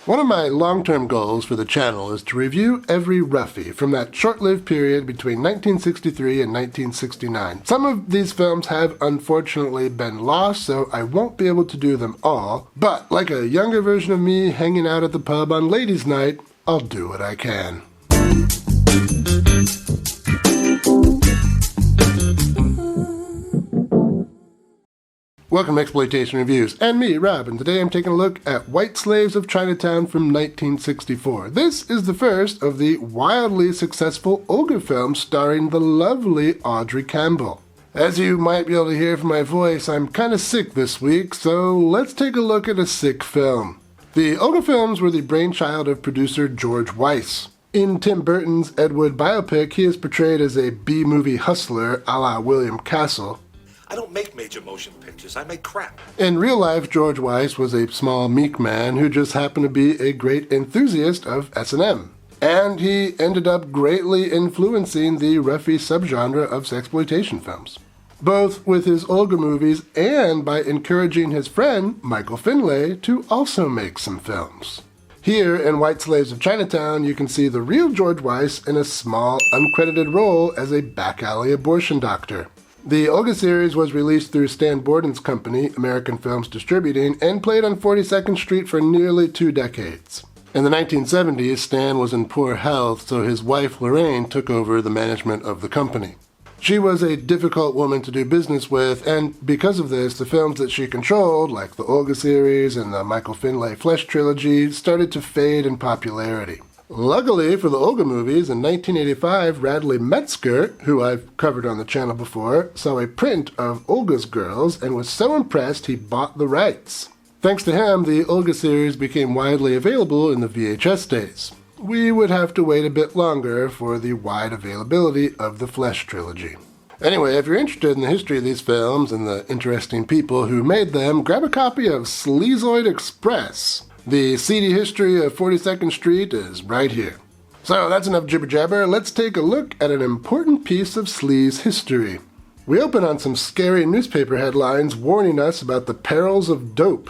One of my long-term goals for the channel is to review every roughie from that short-lived period between 1963 and 1969. Some of these films have unfortunately been lost, so I won't be able to do them all, but like a younger version of me hanging out at the pub on ladies' night, I'll do what I can. Welcome to Exploitation Reviews, and me, Rob, and today I'm taking a look at White Slaves of Chinatown from 1964. This is the first of the wildly successful Olga films starring the lovely Audrey Campbell. As you might be able to hear from my voice, I'm kinda sick this week, so let's take a look at a sick film. The Olga films were the brainchild of producer George Weiss. In Tim Burton's Ed Wood biopic, he is portrayed as a B-movie hustler a la William Castle. I don't make major motion pictures, I make crap. In real life, George Weiss was a small, meek man who just happened to be a great enthusiast of S&M. And he ended up greatly influencing the roughy subgenre of sexploitation films, both with his Olga movies and by encouraging his friend, Michael Finlay, to also make some films. Here in White Slaves of Chinatown, you can see the real George Weiss in a small, uncredited role as a back-alley abortion doctor. The Olga series was released through Stan Borden's company, American Films Distributing, and played on 42nd Street for nearly 2 decades. In the 1970s, Stan was in poor health, so his wife Lorraine took over the management of the company. She was a difficult woman to do business with, and because of this, the films that she controlled, like the Olga series and the Michael Finlay Flesh trilogy, started to fade in popularity. Luckily for the Olga movies, in 1985, Radley Metzger, who I've covered on the channel before, saw a print of Olga's Girls and was so impressed he bought the rights. Thanks to him, the Olga series became widely available in the VHS days. We would have to wait a bit longer for the wide availability of the Flesh trilogy. Anyway, if you're interested in the history of these films and the interesting people who made them, grab a copy of Sleazoid Express. The seedy history of 42nd Street is right here. So that's enough jibber-jabber, let's take a look at an important piece of sleaze history. We open on some scary newspaper headlines warning us about the perils of dope.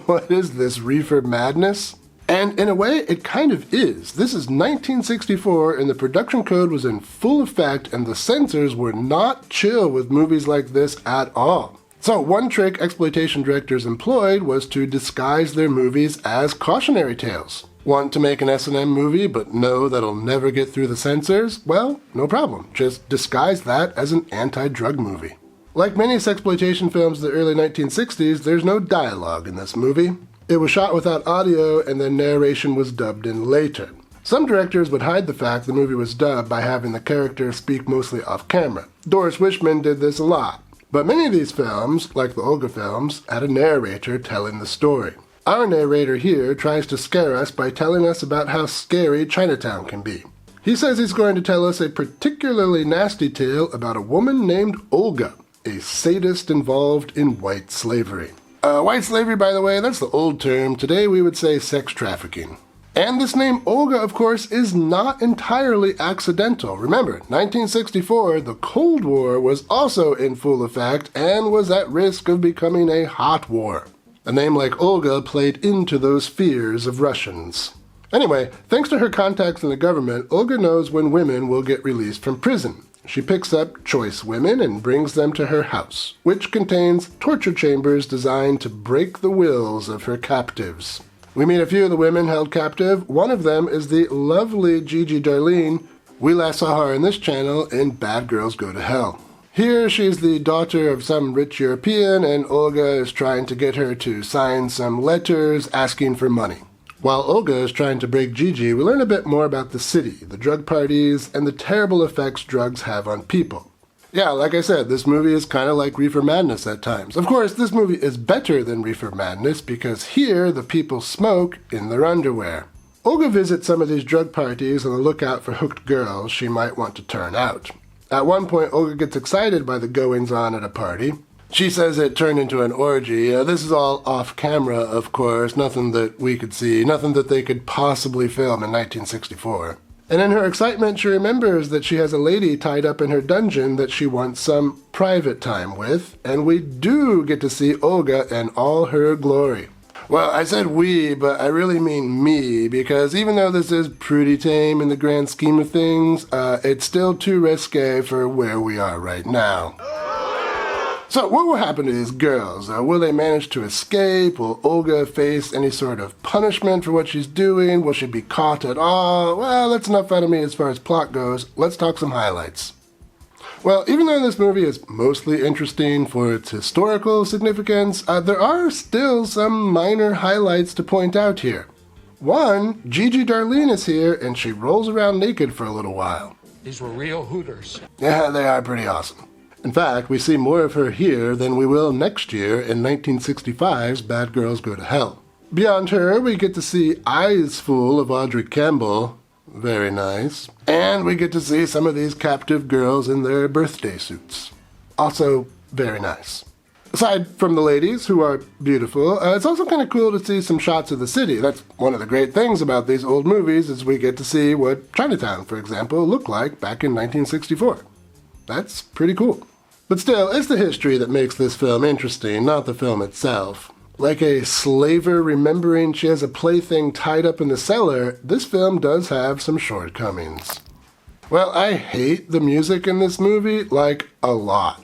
What is this, reefer madness? And in a way, it kind of is. This is 1964 and the production code was in full effect and the censors were not chill with movies like this at all. So one trick exploitation directors employed was to disguise their movies as cautionary tales. Want to make an S&M movie but know that'll never get through the censors? Well, no problem. Just disguise that as an anti-drug movie. Like many sexploitation films of the early 1960s, there's no dialogue in this movie. It was shot without audio and the narration was dubbed in later. Some directors would hide the fact the movie was dubbed by having the characters speak mostly off camera. Doris Wishman did this a lot. But many of these films, like the Olga films, had a narrator telling the story. Our narrator here tries to scare us by telling us about how scary Chinatown can be. He says he's going to tell us a particularly nasty tale about a woman named Olga, a sadist involved in white slavery. White slavery, by the way, that's the old term. Today we would say sex trafficking. And this name Olga, of course, is not entirely accidental. Remember, 1964, the Cold War was also in full effect and was at risk of becoming a hot war. A name like Olga played into those fears of Russians. Anyway, thanks to her contacts in the government, Olga knows when women will get released from prison. She picks up choice women and brings them to her house, which contains torture chambers designed to break the wills of her captives. We meet a few of the women held captive. One of them is the lovely Gigi Darlene. We last saw her in this channel in Bad Girls Go to Hell. Here she's the daughter of some rich European and Olga is trying to get her to sign some letters asking for money. While Olga is trying to break Gigi, we learn a bit more about the city, the drug parties, and the terrible effects drugs have on people. Yeah, like I said, this movie is kind of like Reefer Madness at times. Of course, this movie is better than Reefer Madness because here the people smoke in their underwear. Olga visits some of these drug parties on the lookout for hooked girls she might want to turn out. At one point, Olga gets excited by the goings-on at a party. She says it turned into an orgy. This is all off camera, of course, nothing that we could see, nothing that they could possibly film in 1964. And in her excitement, she remembers that she has a lady tied up in her dungeon that she wants some private time with, and we do get to see Olga in all her glory. Well, I said we, but I really mean me, because even though this is pretty tame in the grand scheme of things, it's still too risque for where we are right now. So what will happen to these girls? Will they manage to escape? Will Olga face any sort of punishment for what she's doing? Will she be caught at all? Well, that's enough out of me as far as plot goes. Let's talk some highlights. Well, even though this movie is mostly interesting for its historical significance, there are still some minor highlights to point out here. One, Gigi Darlene is here and she rolls around naked for a little while. These were real hooters. Yeah, they are pretty awesome. In fact, we see more of her here than we will next year in 1965's Bad Girls Go to Hell. Beyond her, we get to see Eyes Full of Audrey Campbell. Very nice. And we get to see some of these captive girls in their birthday suits. Also, very nice. Aside from the ladies, who are beautiful, it's also kind of cool to see some shots of the city. That's one of the great things about these old movies, is we get to see what Chinatown, for example, looked like back in 1964. That's pretty cool. But still, it's the history that makes this film interesting, not the film itself. Like a slaver remembering she has a plaything tied up in the cellar, this film does have some shortcomings. Well, I hate the music in this movie, like, a lot.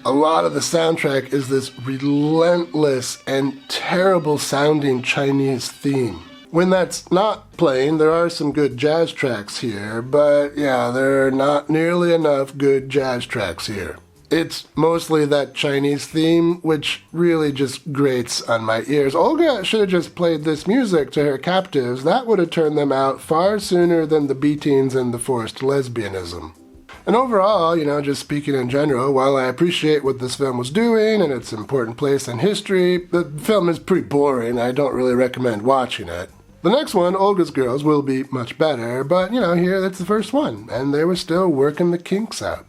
A lot of the soundtrack is this relentless and terrible sounding Chinese theme. When that's not playing, there are some good jazz tracks here, but yeah, there are not nearly enough good jazz tracks here. It's mostly that Chinese theme, which really just grates on my ears. Olga should have just played this music to her captives. That would have turned them out far sooner than the beatings and the forced lesbianism. And overall, just speaking in general, while I appreciate what this film was doing and its important place in history, the film is pretty boring. I don't really recommend watching it. The next one, Olga's Girls, will be much better, but here, that's the first one, and they were still working the kinks out.